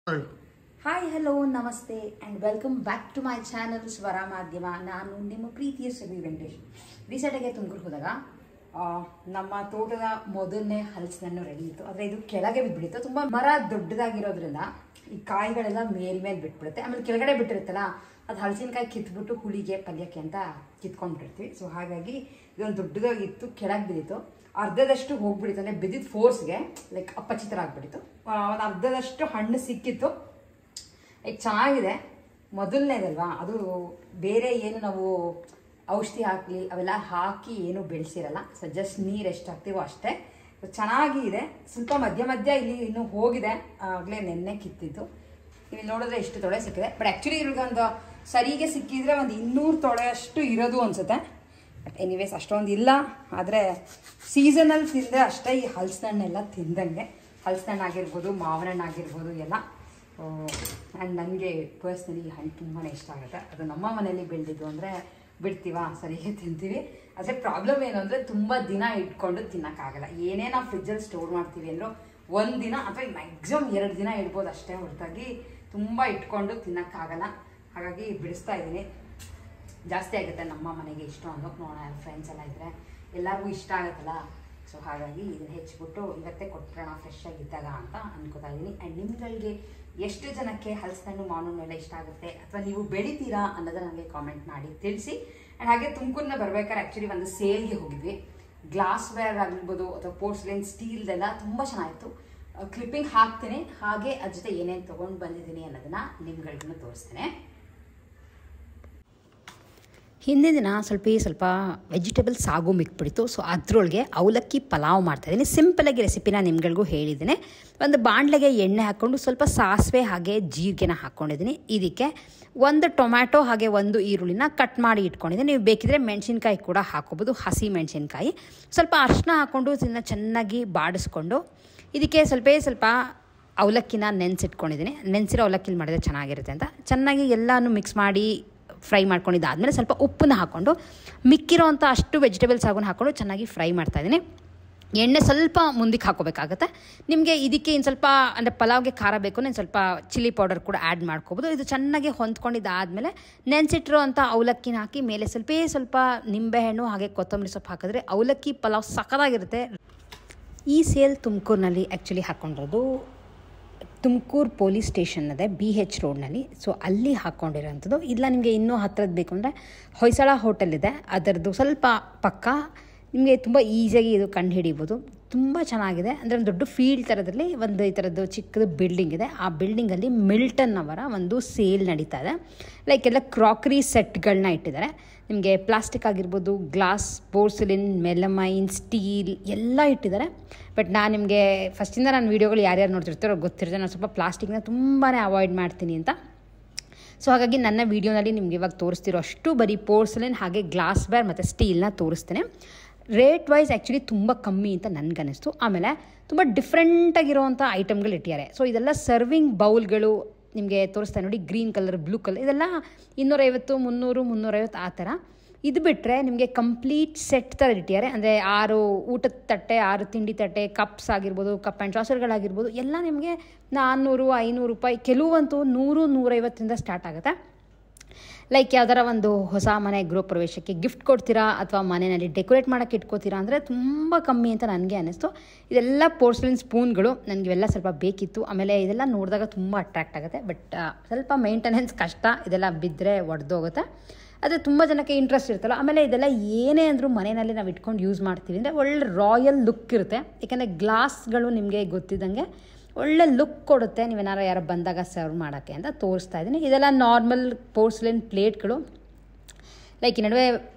Hi hello ನಮಸ್ತೆ and welcome back to my channel Swara Madhyama. ನಾನು ನಿಮ್ಮ ಪ್ರೀತಿಯ ಶ್ರೀ ವೆಂಕಟೇಶ್. ರೀಸೆಂಟಾಗೆ ತುಮಕೂರು ಹೋದಾಗ ನಮ್ಮ ತೋಟದ ಮೊದಲನೇ ಹಲಸಿನಣ್ಣು ರೆಡಿ ಇತ್ತು. ಆದರೆ ಇದು ಕೆಳಗೆ ಬಿದ್ದುಬಿಡಿತ್ತು. ತುಂಬ ಮರ ದೊಡ್ಡದಾಗಿರೋದ್ರಿಂದ ಈ ಕಾಯಿಗಳೆಲ್ಲ ಮೇಲ್ಮೇಲೆ ಬಿಟ್ಬಿಡುತ್ತೆ. ಆಮೇಲೆ ಕೆಳಗಡೆ ಬಿಟ್ಟಿರುತ್ತಲ್ಲ, ಅದು ಹಲಸಿನಕಾಯಿ ಕಿತ್ಬಿಟ್ಟು ಹುಳಿಗೆ ಪಲ್ಯಕ್ಕೆ ಅಂತ ಕಿತ್ಕೊಂಡ್ಬಿಟ್ಟಿರ್ತೀವಿ. ಸೊ ಹಾಗಾಗಿ ಇದೊಂದು ದೊಡ್ಡದಾಗಿತ್ತು, ಕೆಳಗೆ ಬಿದ್ದಿತ್ತು. ಅರ್ಧದಷ್ಟು ಹೋಗ್ಬಿಡಿತ್ತು, ಅಂದರೆ ಬಿದ್ದಿದ್ದು ಫೋರ್ಸ್ಗೆ ಲೈಕ್ ಅಪ್ಪಚಿತ್ರ ಆಗ್ಬಿಟ್ಟಿತ್ತು. ಒಂದು ಅರ್ಧದಷ್ಟು ಹಣ್ಣು ಸಿಕ್ಕಿತ್ತು. ಲೈಕ್ ಚೆನ್ನಾಗಿದೆ, ಮೊದಲನೇದಲ್ವಾ, ಅದು ಬೇರೆ ಏನು ನಾವು ಔಷಧಿ ಹಾಕಲಿ ಅವೆಲ್ಲ ಹಾಕಿ ಏನು ಬೆಳೆಸಿರಲ್ಲ. ಸೊ ಜಸ್ಟ್ ನೀರು ಎಷ್ಟು ಹಾಕ್ತೀವೋ ಅಷ್ಟೇ. ಚೆನ್ನಾಗಿ ಇದೆ. ಸ್ವಲ್ಪ ಮಧ್ಯ ಮಧ್ಯ ಇಲ್ಲಿ ಇನ್ನೂ ಹೋಗಿದೆ, ಆಗಲೇ ನೆನ್ನೆ ಕಿತ್ತಿದ್ದು. ನೀವು ನೋಡಿದ್ರೆ ಎಷ್ಟು ತೊಳೆ ಸಿಕ್ಕಿದೆ. ಬಟ್ ಆ್ಯಕ್ಚುಲಿ ಇವ್ರಿಗೊಂದು ಸರಿಗೆ ಸಿಕ್ಕಿದ್ರೆ ಒಂದು 200 ತೊಳೆಯಷ್ಟು ಇರೋದು ಅನಿಸುತ್ತೆ. ಬಟ್ ಎನಿವೇಸ್ ಅಷ್ಟೊಂದು ಇಲ್ಲ. ಆದರೆ ಸೀಸನಲ್ಲಿ ತಿಂದರೆ ಅಷ್ಟೇ ಈ ಹಲಸಿನಣ್ಣೆಲ್ಲ ತಿಂದಂಗೆ. ಹಲಸಿನಣ್ಣು ಆಗಿರ್ಬೋದು, ಮಾವಿನ ಹಣ್ಣು ಆಗಿರ್ಬೋದು ಎಲ್ಲ. ಆ್ಯಂಡ್ ನನಗೆ ಪರ್ಸ್ನಲಿ ಈ ಹಣ್ಣು ತುಂಬಾ ಇಷ್ಟ ಆಗುತ್ತೆ. ಅದು ನಮ್ಮ ಮನೇಲಿ ಬೆಳೆದಿದ್ದು ಅಂದರೆ ಬಿಡ್ತೀವ, ಸರಿಗೆ ತಿಂತೀವಿ. ಆದರೆ ಪ್ರಾಬ್ಲಮ್ ಏನು ಅಂದರೆ ತುಂಬ ದಿನ ಇಟ್ಕೊಂಡು ತಿನ್ನೋಕ್ಕಾಗಲ್ಲ. ಏನೇ ನಾವು ಫ್ರಿಜ್ಜಲ್ಲಿ ಸ್ಟೋರ್ ಮಾಡ್ತೀವಿ ಅಂದರೂ 1 ದಿನ ಅಥವಾ ಮ್ಯಾಕ್ಸಿಮಮ್ 2 ದಿನ ಇಡ್ಬೋದು ಅಷ್ಟೇ, ಹೊರತಾಗಿ ತುಂಬ ಇಟ್ಕೊಂಡು ತಿನ್ನೋಕ್ಕಾಗಲ್ಲ. ಹಾಗಾಗಿ ಬಿಡಿಸ್ತಾ ಇದ್ದೀನಿ. ಜಾಸ್ತಿ ಆಗುತ್ತೆ ನಮ್ಮ ಮನೆಗೆ ಇಷ್ಟೊಂದು. ನೋಡೋಣ, ಫ್ರೆಂಡ್ಸ್ ಎಲ್ಲ ಇದ್ದರೆ ಎಲ್ಲರಿಗೂ ಇಷ್ಟ ಆಗುತ್ತಲ್ಲ. ಸೊ ಹಾಗಾಗಿ ಇದನ್ನು ಹೆಚ್ಚಿಬಿಟ್ಟು ಇವತ್ತೇ ಕೊಟ್ಟರೋಣ ಫ್ರೆಶ್ ಆಗಿದ್ದಾಗ ಅಂತ ಅನ್ಕೋತಾ ಇದ್ದೀನಿ. ಆ್ಯಂಡ್ ನಿಮ್ಗಳಿಗೆ ಎಷ್ಟು ಜನಕ್ಕೆ ಹಲಸಿನಣ್ಣು ಮಾವಿನ ಎಲ್ಲ ಇಷ್ಟ ಆಗುತ್ತೆ ಅಥವಾ ನೀವು ಬೆಳಿತೀರಾ ಅನ್ನೋದನ್ನ ನನಗೆ ಕಾಮೆಂಟ್ ಮಾಡಿ ತಿಳಿಸಿ. ಆ್ಯಂಡ್ ಹಾಗೆ ತುಮಕೂರಿನ ಬರ್ಬೇಕಾದ್ರೆ ಆ್ಯಕ್ಚುಲಿ ಒಂದು ಸೇಲ್ಗೆ ಹೋಗಿದ್ವಿ. ಗ್ಲಾಸ್ ವೇರ್ ಆಗಿರ್ಬೋದು ಅಥವಾ ಪೋರ್ಟ್ಸ್ಲೈನ್ ಸ್ಟೀಲ್ದೆಲ್ಲ ತುಂಬ ಚೆನ್ನಾಗಿತ್ತು. ಕ್ಲಿಪ್ಪಿಂಗ್ ಹಾಕ್ತೇನೆ, ಹಾಗೆ ಅದ್ರ ಜೊತೆ ಏನೇನು ತೊಗೊಂಡು ಬಂದಿದ್ದೀನಿ ಅನ್ನೋದನ್ನು ನಿಮ್ಗಳಿಗೂ ತೋರಿಸ್ತೇನೆ. ಹಿಂದಿನ ದಿನ ಸ್ವಲ್ಪ ವೆಜಿಟೇಬಲ್ ಸಾಗು ಮಿಕ್ಬಿಡ್ತು. ಸೊ ಅದರೊಳಗೆ ಅವಲಕ್ಕಿ ಪಲಾವ್ ಮಾಡ್ತಾಯಿದ್ದೀನಿ. ಸಿಂಪಲಾಗಿ ರೆಸಿಪಿನ ನಿಮ್ಗಳಿಗೂ ಹೇಳಿದ್ದೀನಿ. ಒಂದು ಬಾಣಲೆಗೆ ಎಣ್ಣೆ ಹಾಕ್ಕೊಂಡು ಸ್ವಲ್ಪ ಸಾಸಿವೆ ಹಾಗೆ ಜೀರಿಗೆನ ಹಾಕ್ಕೊಂಡಿದ್ದೀನಿ. ಇದಕ್ಕೆ 1 ಟೊಮ್ಯಾಟೊ ಹಾಗೆ 1 ಈರುಳ್ಳಿನ ಕಟ್ ಮಾಡಿ ಇಟ್ಕೊಂಡಿದ್ದೀನಿ. ನೀವು ಬೇಕಿದ್ರೆ ಮೆಣಸಿನ್ಕಾಯಿ ಕೂಡ ಹಾಕೋಬೋದು, ಹಸಿ ಮೆಣಸಿನ್ಕಾಯಿ. ಸ್ವಲ್ಪ ಅರಿಶಿನ ಹಾಕ್ಕೊಂಡು ಇದನ್ನು ಚೆನ್ನಾಗಿ ಬಾಡಿಸ್ಕೊಂಡು ಇದಕ್ಕೆ ಸ್ವಲ್ಪ ಅವಲಕ್ಕಿನ ನೆನೆಸಿಟ್ಕೊಂಡಿದ್ದೀನಿ. ನೆನೆಸಿರೋ ಅವಲಕ್ಕಿಲಿ ಮಾಡಿದ್ರೆ ಚೆನ್ನಾಗಿರುತ್ತೆ ಅಂತ ಚೆನ್ನಾಗಿ ಎಲ್ಲನೂ ಮಿಕ್ಸ್ ಮಾಡಿ ಫ್ರೈ ಮಾಡ್ಕೊಂಡಿದ್ದಾದಮೇಲೆ ಸ್ವಲ್ಪ ಉಪ್ಪನ್ನ ಹಾಕ್ಕೊಂಡು ಮಿಕ್ಕಿರೋ ಅಂಥ ಅಷ್ಟು ವೆಜಿಟೇಬಲ್ಸ್ ಆಗೋನ್ನ ಹಾಕ್ಕೊಂಡು ಚೆನ್ನಾಗಿ ಫ್ರೈ ಮಾಡ್ತಾಯಿದ್ದೀನಿ. ಎಣ್ಣೆ ಸ್ವಲ್ಪ ಮುಂದಕ್ಕೆ ಹಾಕೋಬೇಕಾಗತ್ತೆ. ನಿಮಗೆ ಇದಕ್ಕೆ ಇನ್ನು ಸ್ವಲ್ಪ ಅಂದರೆ ಪಲಾವ್ಗೆ ಖಾರ ಬೇಕು, ನಾನು ಸ್ವಲ್ಪ ಚಿಲ್ಲಿ ಪೌಡರ್ ಕೂಡ ಆ್ಯಡ್ ಮಾಡ್ಕೋಬೋದು. ಇದು ಚೆನ್ನಾಗಿ ಹೊಂದ್ಕೊಂಡಿದ್ದಾದಮೇಲೆ ನೆನೆಸಿಟ್ಟಿರೋ ಅಂಥ ಅವಲಕ್ಕಿನ ಹಾಕಿ ಮೇಲೆ ಸ್ವಲ್ಪ ನಿಂಬೆಹಣ್ಣು ಹಾಗೆ ಕೊತ್ತಂಬರಿ ಸೊಪ್ಪು ಹಾಕಿದ್ರೆ ಅವಲಕ್ಕಿ ಪಲಾವ್ ಸಖತ್ತಾಗಿರುತ್ತೆ. ಈ ಸೇಲ್ ತುಮಕೂರಿನಲ್ಲಿ ಆ್ಯಕ್ಚುಲಿ ಹಾಕ್ಕೊಂಡಿರೋದು ತುಮಕೂರು ಪೊಲೀಸ್ ಸ್ಟೇಷನ್ ಇದೆ, BH ರೋಡ್ನಲ್ಲಿ. ಸೊ ಅಲ್ಲಿ ಹಾಕ್ಕೊಂಡಿರೋಂಥದ್ದು. ಇಲ್ಲ ನಿಮಗೆ ಇನ್ನೂ ಹತ್ತಿರದ್ದು ಬೇಕು ಅಂದರೆ ಹೊಯ್ಸಳ ಹೋಟೆಲ್ ಇದೆ, ಅದರದ್ದು ಸ್ವಲ್ಪ ಪಕ್ಕ. ನಿಮಗೆ ತುಂಬ ಈಸಿಯಾಗಿ ಇದು ಕಂಡು ಹಿಡಿಬೋದು. ತುಂಬ ಚೆನ್ನಾಗಿದೆ. ಅಂದರೆ ಒಂದು ದೊಡ್ಡ ಫೀಲ್ಡ್ ಥರದಲ್ಲಿ ಒಂದು ಈ ಥರದ್ದು ಚಿಕ್ಕದು ಬಿಲ್ಡಿಂಗ್ ಇದೆ. ಆ ಬಿಲ್ಡಿಂಗಲ್ಲಿ ಮಿಲ್ಟನ್ ಅವರ ಒಂದು ಸೇಲ್ ನಡೀತಾ ಇದೆ. ಲೈಕ್ ಎಲ್ಲ ಕ್ರಾಕರಿ ಸೆಟ್ಗಳನ್ನ ಇಟ್ಟಿದ್ದಾರೆ. ನಿಮಗೆ ಪ್ಲಾಸ್ಟಿಕ್ ಆಗಿರ್ಬೋದು, ಗ್ಲಾಸ್, ಪೋರ್ಸಿಲಿನ್, ಮೆಲಮೈನ್, ಸ್ಟೀಲ್ ಎಲ್ಲ ಇಟ್ಟಿದ್ದಾರೆ. ಬಟ್ ನಾನು ನಿಮಗೆ ಫಸ್ಟಿಂದ ನಾನು ವೀಡಿಯೋಗಳು ಯಾರ್ಯಾರು ನೋಡ್ತಿರ್ತಾರೋ ಗೊತ್ತಿರುತ್ತೆ, ನಾನು ಸ್ವಲ್ಪ ಪ್ಲಾಸ್ಟಿಕ್ನ ತುಂಬಾ ಅವಾಯ್ಡ್ ಮಾಡ್ತೀನಿ ಅಂತ. ಸೊ ಹಾಗಾಗಿ ನನ್ನ ವೀಡಿಯೋನಲ್ಲಿ ನಿಮ್ಗೆ ಇವಾಗ ತೋರಿಸ್ತಿರೋ ಅಷ್ಟು ಬರೀ ಪೋರ್ಸಿಲಿನ್ ಹಾಗೆ ಗ್ಲಾಸ್ ವೇರ್ ಮತ್ತು ಸ್ಟೀಲ್ನ ತೋರಿಸ್ತೇನೆ. ರೇಟ್ ವೈಸ್ ಆ್ಯಕ್ಚುಲಿ ತುಂಬ ಕಮ್ಮಿ ಅಂತ ನನಗನ್ನಿಸ್ತು. ಆಮೇಲೆ ತುಂಬ ಡಿಫ್ರೆಂಟಾಗಿರೋವಂಥ ಐಟಮ್ಗಳು ಇಟ್ಟಿದ್ದಾರೆ. ಸೊ ಇದೆಲ್ಲ ಸರ್ವಿಂಗ್ ಬೌಲ್ಗಳು ನಿಮಗೆ ತೋರಿಸ್ತಾ ನೋಡಿ, ಗ್ರೀನ್ ಕಲರ್, ಬ್ಲೂ ಕಲರ್, ಇದೆಲ್ಲ 250, 300, 350 ಆ ಥರ. ಇದು ಬಿಟ್ಟರೆ ನಿಮಗೆ ಕಂಪ್ಲೀಟ್ ಸೆಟ್ ಥರ ಇಟ್ಟಿದ್ದಾರೆ. ಅಂದರೆ 6 ಊಟದ ತಟ್ಟೆ, 6 ತಿಂಡಿ ತಟ್ಟೆ, ಕಪ್ಸ್ ಆಗಿರ್ಬೋದು, ಕಪ್ ಆ್ಯಂಡ್ ಸಾಸರ್ಗಳಾಗಿರ್ಬೋದು, ಎಲ್ಲ ನಿಮಗೆ 400, 500 ರೂಪಾಯಿ, ಕೆಲವಂತೂ 100, 150ರಿಂದ ಸ್ಟಾರ್ಟ್ ಆಗುತ್ತೆ. ಲೈಕ್ ಯಾವ್ದಾರ ಒಂದು ಹೊಸ ಮನೆ ಗೃಹ ಪ್ರವೇಶಕ್ಕೆ ಗಿಫ್ಟ್ ಕೊಡ್ತೀರಾ ಅಥವಾ ಮನೆಯಲ್ಲಿ ಡೆಕೋರೇಟ್ ಮಾಡೋಕ್ಕೆ ಇಟ್ಕೋತೀರಾ ಅಂದರೆ ತುಂಬ ಕಮ್ಮಿ ಅಂತ ನನಗೆ ಅನ್ನಿಸ್ತು. ಇದೆಲ್ಲ ಪೋರ್ಸಿಲಿನ್ ಸ್ಪೂನ್ಗಳು, ನನಗೆ ಇವೆಲ್ಲ ಸ್ವಲ್ಪ ಬೇಕಿತ್ತು. ಆಮೇಲೆ ಇದೆಲ್ಲ ನೋಡಿದಾಗ ತುಂಬ ಅಟ್ರಾಕ್ಟ್ ಆಗುತ್ತೆ. ಬಟ್ ಸ್ವಲ್ಪ ಮೇಂಟೆನೆನ್ಸ್ ಕಷ್ಟ, ಇದೆಲ್ಲ ಬಿದ್ದರೆ ಒಡೆದೋಗುತ್ತೆ. ಆದರೆ ತುಂಬ ಜನಕ್ಕೆ ಇಂಟ್ರೆಸ್ಟ್ ಇರುತ್ತಲ್ಲ. ಆಮೇಲೆ ಇದೆಲ್ಲ ಏನೇ ಅಂದರೂ ಮನೆಯಲ್ಲಿ ನಾವು ಇಟ್ಕೊಂಡು ಯೂಸ್ ಮಾಡ್ತೀವಿ ಅಂದರೆ ಒಳ್ಳೆ ರಾಯಲ್ ಲುಕ್ ಇರುತ್ತೆ. ಯಾಕೆಂದರೆ ಗ್ಲಾಸ್ಗಳು ನಿಮಗೆ ಗೊತ್ತಿದ್ದಂಗೆ ಒಳ್ಳೆ ಲುಕ್ ಕೊಡುತ್ತೆ, ನೀವೇನಾರು ಯಾರು ಬಂದಾಗ ಸರ್ವ್ ಮಾಡೋಕ್ಕೆ ಅಂತ ತೋರಿಸ್ತಾ ಇದ್ದೀನಿ. ಇದೆಲ್ಲ ನಾರ್ಮಲ್ ಪೋರ್ಸಿಲಿನ್ ಪ್ಲೇಟ್ಗಳು. ಲೈಕ್ ಈ ನಡುವೆ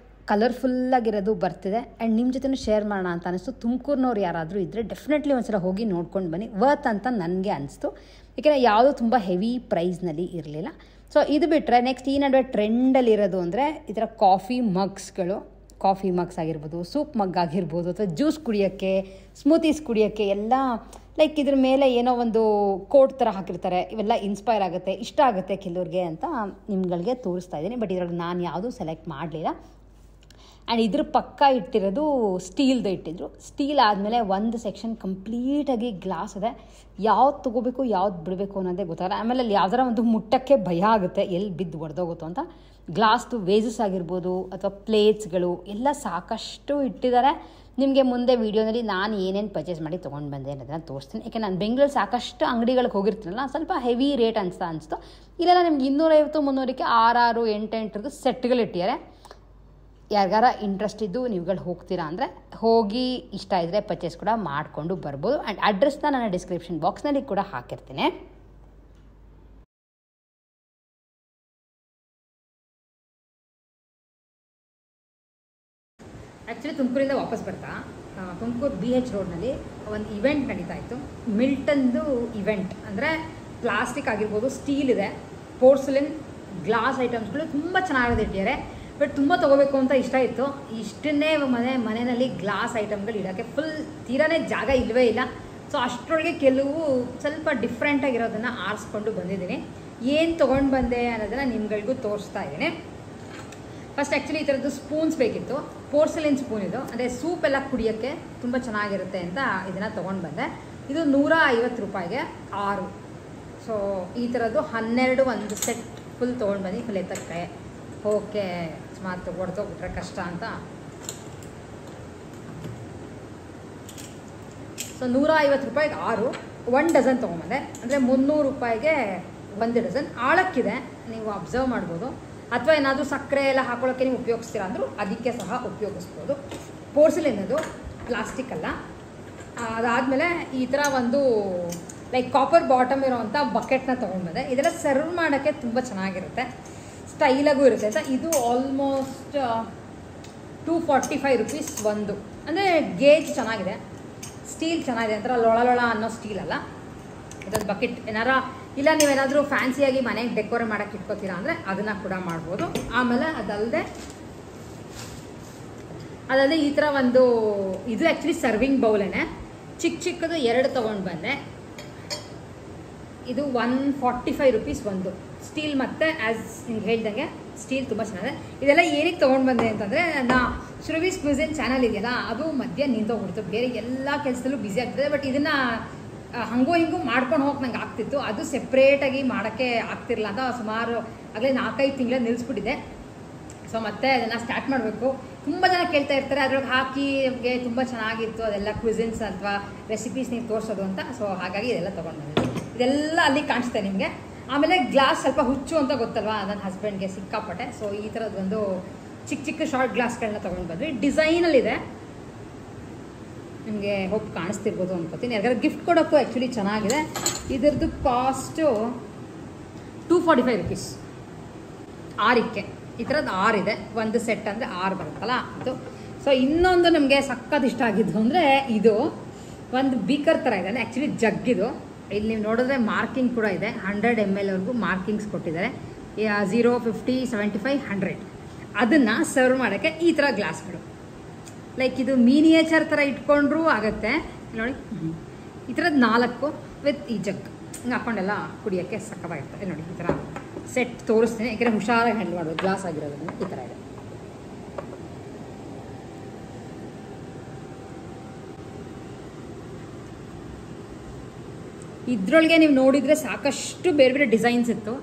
ಕಲರ್ಫುಲ್ಲಾಗಿರೋದು ಬರ್ತಿದೆ. ಆ್ಯಂಡ್ ನಿಮ್ಮ ಜೊತೆನೂ ಶೇರ್ ಮಾಡೋಣ ಅಂತ ಅನಿಸ್ತು. ತುಮಕೂರಿನವ್ರು ಯಾರಾದರೂ ಇದ್ದರೆ ಡೆಫಿನೆಟ್ಲಿ ಒಂದ್ಸಲ ಹೋಗಿ ನೋಡ್ಕೊಂಡು ಬನ್ನಿ, ವರ್ತ್ ಅಂತ ನನಗೆ ಅನಿಸ್ತು. ಯಾಕೆಂದರೆ ಯಾವುದೂ ತುಂಬ ಹೆವಿ ಪ್ರೈಸ್ನಲ್ಲಿ ಇರಲಿಲ್ಲ. ಸೊ ಇದು ಬಿಟ್ಟರೆ ನೆಕ್ಸ್ಟ್ ಈ ನಡುವೆ ಟ್ರೆಂಡಲ್ಲಿರೋದು ಅಂದರೆ ಈ ಥರ ಕಾಫಿ ಮಗ್ಸ್ ಆಗಿರ್ಬೋದು, ಸೂಪ್ ಮಗ್ ಆಗಿರ್ಬೋದು, ಅಥವಾ ಜ್ಯೂಸ್ ಕುಡಿಯೋಕ್ಕೆ, ಸ್ಮೂತೀಸ್ ಕುಡಿಯೋಕ್ಕೆ ಎಲ್ಲ ಲೈಕ್ ಇದ್ರ ಮೇಲೆ ಏನೋ ಒಂದು ಕೋಟ್ ಥರ ಹಾಕಿರ್ತಾರೆ. ಇವೆಲ್ಲ ಇನ್ಸ್ಪೈರ್ ಆಗುತ್ತೆ, ಇಷ್ಟ ಆಗುತ್ತೆ ಕೆಲವ್ರಿಗೆ ಅಂತ ನಿಮ್ಗಳಿಗೆ ತೋರಿಸ್ತಾ ಇದ್ದೀನಿ. ಬಟ್ ಇದ್ರಲ್ಲಿ ನಾನು ಯಾವುದೂ ಸೆಲೆಕ್ಟ್ ಮಾಡಲಿಲ್ಲ. ಆ್ಯಂಡ್ ಇದ್ರ ಪಕ್ಕ ಇಟ್ಟಿರೋದು ಸ್ಟೀಲ್ದು ಇಟ್ಟಿದ್ರು. ಸ್ಟೀಲ್ ಆದಮೇಲೆ ಒಂದು ಸೆಕ್ಷನ್ ಕಂಪ್ಲೀಟಾಗಿ ಗ್ಲಾಸ್ ಇದೆ. ಯಾವ್ದು ತೊಗೋಬೇಕು ಯಾವ್ದು ಬಿಡಬೇಕು ಅನ್ನೋದೇ ಗೊತ್ತಾಗಲ್ಲ. ಆಮೇಲೆ ಅಲ್ಲಿ ಯಾವ್ದಾರ ಒಂದು ಮುಟ್ಟಕ್ಕೆ ಭಯ ಆಗುತ್ತೆ, ಎಲ್ಲಿ ಬಿದ್ದು ಒಡೆದೋಗುತ್ತೋ ಅಂತ. ಗ್ಲಾಸ್ದು ವೇಸಸ್ ಆಗಿರ್ಬೋದು ಅಥವಾ ಪ್ಲೇಟ್ಸ್ಗಳು ಎಲ್ಲ ಸಾಕಷ್ಟು ಇಟ್ಟಿದ್ದಾರೆ. ನಿಮಗೆ ಮುಂದೆ ವೀಡಿಯೋನಲ್ಲಿ ನಾನು ಏನೇನು ಪರ್ಚೇಸ್ ಮಾಡಿ ತೊಗೊಂಡು ಬಂದೆ ಅನ್ನೋದನ್ನು ತೋರಿಸ್ತೀನಿ. ಯಾಕೆ ನಾನು ಬೆಂಗಳೂರು ಸಾಕಷ್ಟು ಅಂಗಡಿಗಳಿಗೆ ಹೋಗಿರ್ತೀನಲ್ಲ, ಸ್ವಲ್ಪ ಹೆವಿ ರೇಟ್ ಅನಿಸ್ತು. ಇಲ್ಲೆಲ್ಲ ನಿಮ್ಗೆ 250-300ಕ್ಕೆ 6 8 ಸೆಟ್ಗಳು ಇಟ್ಟಿದ್ದಾರೆ. ಯಾರಿಗಾರ ಇಂಟ್ರೆಸ್ಟ್ ಇದ್ದು ನೀವುಗಳು ಹೋಗ್ತೀರಾ ಅಂದರೆ ಹೋಗಿ ಇಷ್ಟ ಇದ್ದರೆ ಪರ್ಚೇಸ್ ಕೂಡ ಮಾಡಿಕೊಂಡು ಬರ್ಬೋದು. ಆ್ಯಂಡ್ ಅಡ್ರೆಸ್ನ ನಾನು ಡಿಸ್ಕ್ರಿಪ್ಷನ್ ಬಾಕ್ಸ್ನಲ್ಲಿ ಕೂಡ ಹಾಕಿರ್ತೀನಿ. ಆ್ಯಕ್ಚುಲಿ ತುಮಕೂರಿಂದ ವಾಪಸ್ ಬರ್ತಾ ತುಮಕೂರು BH ರೋಡ್ನಲ್ಲಿ ಒಂದು ಇವೆಂಟ್ ನಡೀತಾ ಇತ್ತು. ಮಿಲ್ಟನ್ದು ಇವೆಂಟ್ ಅಂದರೆ ಪ್ಲಾಸ್ಟಿಕ್ ಆಗಿರ್ಬೋದು, ಸ್ಟೀಲ್ ಇದೆ, ಪೋರ್ಸಲಿನ್, ಗ್ಲಾಸ್ ಐಟಮ್ಸ್ಗಳು ತುಂಬ ಚೆನ್ನಾಗಿದೆ ಇಟ್ಟಿದ್ದಾರೆ. ಬಟ್ ತುಂಬ ತೊಗೋಬೇಕು ಅಂತ ಇಷ್ಟ ಇತ್ತು. ಇಷ್ಟನ್ನೇ ಮನೆಯಲ್ಲಿ ಗ್ಲಾಸ್ ಐಟಮ್ಗಳು ಇಡೋಕ್ಕೆ ಫುಲ್ ತೀರಾನೇ ಜಾಗ ಇಲ್ಲವೇ ಇಲ್ಲ. ಸೊ ಅಷ್ಟರೊಳಗೆ ಕೆಲವು ಸ್ವಲ್ಪ ಡಿಫ್ರೆಂಟಾಗಿರೋದನ್ನು ಆರಿಸ್ಕೊಂಡು ಬಂದಿದ್ದೀನಿ. ಏನು ತೊಗೊಂಡು ಬಂದೆ ಅನ್ನೋದನ್ನು ನಿಮ್ಗಳಿಗೂ ತೋರಿಸ್ತಾ ಇದ್ದೀನಿ. ಫಸ್ಟ್ ಆ್ಯಕ್ಚುಲಿ ಈ ಥರದ್ದು ಸ್ಪೂನ್ಸ್ ಬೇಕಿತ್ತು. ಪೋರ್ಸಲಿನ್ ಸ್ಪೂನ್ ಇದು, ಅಂದರೆ ಸೂಪ್ ಎಲ್ಲ ಕುಡಿಯೋಕ್ಕೆ ತುಂಬ ಚೆನ್ನಾಗಿರುತ್ತೆ ಅಂತ ಇದನ್ನು ತೊಗೊಂಡು ಬಂದೆ. ಇದು 150 ರೂಪಾಯಿಗೆ 6. ಸೊ ಈ ಥರದ್ದು 12 ಒಂದು ಸೆಟ್ ಫುಲ್ ತೊಗೊಂಡು ಬಂದು ಫುಲ್ ಎತ್ತಕ್ಕೆ ಓಕೆ ಮಾತು ಹೊಡೆದೋಗ್ಬಿಟ್ರೆ ಕಷ್ಟ ಅಂತ. ಸೊ 150 ರೂಪಾಯಿಗೆ 6, 1 ಡಜನ್ ತೊಗೊಂಬಂದೆ. ಅಂದರೆ 300 ರೂಪಾಯಿಗೆ 1 ಡಜನ್. ಆಳಕ್ಕಿದೆ, ನೀವು ಅಬ್ಸರ್ವ್ ಮಾಡ್ಬೋದು. ಅಥವಾ ಏನಾದರೂ ಸಕ್ಕರೆ ಎಲ್ಲ ಹಾಕೊಳ್ಳೋಕ್ಕೆ ನೀವು ಉಪಯೋಗಿಸ್ತೀರಾ ಅಂದರೂ ಅದಕ್ಕೆ ಸಹ ಉಪಯೋಗಿಸ್ಬೋದು. ಪೋರ್ಸಲಿನ್ ಅದು, ಪ್ಲಾಸ್ಟಿಕ್ ಅಲ್ಲ. ಅದಾದಮೇಲೆ ಈ ಥರ ಒಂದು ಲೈಕ್ ಕಾಪರ್ ಬಾಟಮ್ ಇರೋವಂಥ ಬಕೆಟ್ನ ತೊಗೊಂಡ್ಬಂದೆ. ಇದೆಲ್ಲ ಸರ್ವ್ ಮಾಡೋಕ್ಕೆ ತುಂಬ ಚೆನ್ನಾಗಿರುತ್ತೆ, ಸ್ಟೈಲಾಗೂ ಇರುತ್ತೆ ಅಂತ. ಇದು ಆಲ್ಮೋಸ್ಟ್ 245 ರೂಪೀಸ್ ಒಂದು. ಅಂದರೆ ಗೇಜ್ ಚೆನ್ನಾಗಿದೆ, ಸ್ಟೀಲ್ ಚೆನ್ನಾಗಿದೆ, ಒಂಥರ ಲೊಳ ಅನ್ನೋ ಸ್ಟೀಲ್ ಅಲ್ಲ. ಇದೊಂದು ಬಕೆಟ್ ಏನಾರ ಇಲ್ಲ ನೀವೇನಾದರೂ ಫ್ಯಾನ್ಸಿಯಾಗಿ ಮನೆಗೆ ಡೆಕೋರೇಟ್ ಮಾಡೋಕ್ಕೆ ಇಟ್ಕೋತೀರಾ ಅಂದರೆ ಅದನ್ನು ಕೂಡ ಮಾಡ್ಬೋದು. ಆಮೇಲೆ ಅದಲ್ಲದೆ ಈ ಥರ ಒಂದು ಇದು ಆ್ಯಕ್ಚುಲಿ ಸರ್ವಿಂಗ್ ಬೌಲೇನೆ, ಚಿಕ್ಕದು 2 ತೊಗೊಂಡು ಬಂದೆ. ಇದು 145 ರೂಪೀಸ್ ಒಂದು. ಸ್ಟೀಲ್ ಮತ್ತು ಆ್ಯಸ್ ನಿಮ್ಗೆ ಹೇಳ್ದಂಗೆ ಸ್ಟೀಲ್ ತುಂಬ ಚೆನ್ನಾಗಿದೆ. ಇದೆಲ್ಲ ಏನಕ್ಕೆ ತೊಗೊಂಡು ಬಂದೆ ಅಂತಂದರೆ, ಶ್ರುವೀಸ್ ಕ್ವಿಸಿನ್ ಚಾನಲ್ ಇದೆಯಲ್ಲ, ಅದು ಮಧ್ಯೆ ನಿಂತೋಗ್ಬಿಡ್ತು. ಬೇರೆ ಎಲ್ಲ ಕೆಲಸದಲ್ಲೂ ಬ್ಯುಸಿ ಆಗ್ತದೆ. ಬಟ್ ಇದನ್ನು ಹಂಗೂ ಹಿಂಗೂ ಮಾಡ್ಕೊಂಡು ಹೋಗಿ ನಂಗೆ ಆಗ್ತಿತ್ತು. ಅದು ಸೆಪ್ರೇಟಾಗಿ ಮಾಡೋಕ್ಕೆ ಆಗ್ತಿರಲಿಲ್ಲ ಅಂತ ಸುಮಾರು ಆಗಲೇ 4-5 ತಿಂಗಳ ನಿಲ್ಲಿಸ್ಬಿಟ್ಟಿದೆ. ಸೊ ಮತ್ತೆ ಅದನ್ನು ಸ್ಟಾರ್ಟ್ ಮಾಡಬೇಕು. ತುಂಬ ಜನ ಕೇಳ್ತಾ ಇರ್ತಾರೆ ಅದ್ರೊಳಗೆ ಹಾಕಿ ನಮಗೆ ತುಂಬ ಚೆನ್ನಾಗಿತ್ತು ಅದೆಲ್ಲ ಕ್ವಿಸಿನ್ಸ್ ಅಥವಾ ರೆಸಿಪೀಸ್ ನೀವು ತೋರಿಸೋದು ಅಂತ. ಸೊ ಹಾಗಾಗಿ ಇದೆಲ್ಲ ತೊಗೊಂಡು ಬಂದಿದ್ದೀನಿ. ಇದೆಲ್ಲ ಅಲ್ಲಿ ಕಾಣಿಸುತ್ತೆ ನಿಮಗೆ. ಆಮೇಲೆ ಗ್ಲಾಸ್ ಸ್ವಲ್ಪ ಹುಚ್ಚು ಅಂತ ಗೊತ್ತಲ್ವಾ ನನ್ನ ಹಸ್ಬೆಂಡ್ಗೆ ಸಿಕ್ಕಾಪಟ್ಟೆ. ಸೊ ಈ ಥರದ್ದೊಂದು ಚಿಕ್ಕ ಶಾರ್ಟ್ ಗ್ಲಾಸ್ಗಳನ್ನ ತೊಗೊಂಡು ಬಂದ್ವಿ. ಡಿಸೈನಲ್ಲಿದೆ, ನಿಮಗೆ ಹೋಪ್ ಕಾಣಿಸ್ತಿರ್ಬೋದು ಅನ್ಕೋತೀನಿ. ಯಾರಿಗಾರು ಗಿಫ್ಟ್ ಕೊಡೋಕ್ಕೂ ಆ್ಯಕ್ಚುಲಿ ಚೆನ್ನಾಗಿದೆ. ಇದರದ್ದು ಕಾಸ್ಟು 245 ರೂಪೀಸ್ 6ಕ್ಕೆ. ಈ ಥರದ್ದು 6 ಇದೆ, ಒಂದು ಸೆಟ್ ಅಂದರೆ 6 ಬರುತ್ತಲ್ಲ ಅದು. ಸೊ ಇನ್ನೊಂದು ನಮಗೆ ಸಖತ್ ಇಷ್ಟ ಆಗಿದ್ದು ಅಂದರೆ ಇದು ಒಂದು ಬೀಕರ್ ಥರ ಇದೆ, ಆ್ಯಕ್ಚುಲಿ ಜಗ್ಗಿದು. ಇಲ್ಲಿ ನೀವು ನೋಡಿದ್ರೆ ಮಾರ್ಕಿಂಗ್ ಕೂಡ ಇದೆ, 100 ml ವರೆಗೂ ಮಾರ್ಕಿಂಗ್ಸ್ ಕೊಟ್ಟಿದ್ದಾರೆ. 0, 50, 75, 100. ಅದನ್ನು ಸರ್ವ್ ಮಾಡೋಕ್ಕೆ ಈ ಥರ ಗ್ಲಾಸ್ಗಳು, ಲೈಕ್ ಇದು ಮಿನಿಯೇಚರ್ ಥರ ಇಟ್ಕೊಂಡ್ರೂ ಆಗುತ್ತೆ ನೋಡಿ. ಈ ಥರದ್ದು 4 ವಿತ್ ಈ ಜಗ್ ಹಿಂಗೆ ಹಾಕ್ಕೊಂಡೆಲ್ಲ ಕುಡಿಯೋಕ್ಕೆ ಸಕ್ಕವಾಗಿರ್ತದೆ ನೋಡಿ. ಈ ಥರ ಸೆಟ್ ತೋರಿಸ್ತೀನಿ, ಯಾಕೆಂದರೆ ಹುಷಾರಾಗಿ ಹ್ಯಾಂಡಲ್ ಮಾಡೋದು, ಗ್ಲಾಸ್ ಆಗಿರೋದ್ರಿಂದ ಈ ಥರ ಇದೆ. ಇದರೊಳಗೆ ನೀವು ನೋಡಿದರೆ ಸಾಕಷ್ಟು ಬೇರೆ ಬೇರೆ ಡಿಸೈನ್ಸ್ ಇತ್ತು.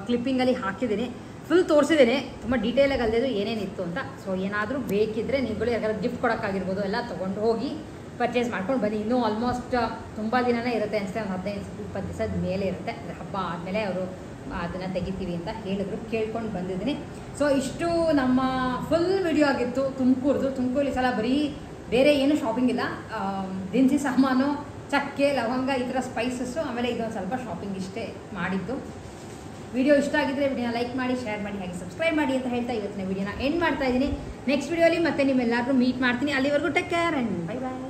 ಕ್ಲಿಪ್ಪಿಂಗಲ್ಲಿ ಹಾಕಿದ್ದೀನಿ, ಫುಲ್ ತೋರಿಸಿದ್ದೀನಿ, ತುಂಬ ಡೀಟೇಲಾಗಿ ಅಲ್ಲದೆ ಏನೇನಿತ್ತು ಅಂತ. ಸೊ ಏನಾದರೂ ಬೇಕಿದ್ದರೆ ನೀವುಗಳು ಯಾರಿಗಾದ್ರು ಗಿಫ್ಟ್ ಕೊಡೋಕ್ಕಾಗಿರ್ಬೋದು ಎಲ್ಲ ತೊಗೊಂಡು ಹೋಗಿ ಪರ್ಚೇಸ್ ಮಾಡ್ಕೊಂಡು ಬನ್ನಿ. ಇನ್ನೂ ಆಲ್ಮೋಸ್ಟ್ ತುಂಬ ದಿನವೇ ಇರುತ್ತೆ ಅನಿಸುತ್ತೆ, ಒಂದು 15-20 ದಿವಸದ ಮೇಲೆ ಇರುತ್ತೆ. ಹಬ್ಬ ಆದಮೇಲೆ ಅವರು ಅದನ್ನು ತೆಗಿತೀವಿ ಅಂತ ಹೇಳಿದ್ರು, ಕೇಳ್ಕೊಂಡು ಬಂದಿದ್ದೀನಿ. ಸೊ ಇಷ್ಟು ನಮ್ಮ ಫುಲ್ ವಿಡಿಯೋ ಆಗಿತ್ತು ತುಮಕೂರಲ್ಲಿ. ಸಲ ಬರೀ ಬೇರೆ ಏನು ಶಾಪಿಂಗ್ ಇಲ್ಲ, ದಿನಸಿ ಸಾಮಾನು, ಚಕ್ಕೆ, ಲವಂಗ, ಈ ಥರ ಸ್ಪೈಸಸ್ಸು, ಆಮೇಲೆ ಇದೊಂದು ಸ್ವಲ್ಪ ಶಾಪಿಂಗ್ ಇಷ್ಟೇ ಮಾಡಿದ್ದು. ವಿಡಿಯೋ ಇಷ್ಟ ಆಗಿದ್ದರೆ ವಿಡಿಯೋನ ಲೈಕ್ ಮಾಡಿ, ಶೇರ್ ಮಾಡಿ, ಹಾಗೆ ಸಬ್ಸ್ಕ್ರೈಬ್ ಮಾಡಿ ಅಂತ ಹೇಳ್ತಾ ಇವತ್ತಿನ ವಿಡಿಯೋನ ಎಂಡ್ ಮಾಡ್ತಾ ಇದ್ದೀನಿ. ನೆಕ್ಸ್ಟ್ ವಿಡಿಯೋಲಿ ಮತ್ತೆ ನಿಮ್ಮೆಲ್ಲರೂ ಮೀಟ್ ಮಾಡ್ತೀನಿ. ಅಲ್ಲಿವರೆಗೂ take care and bye bye.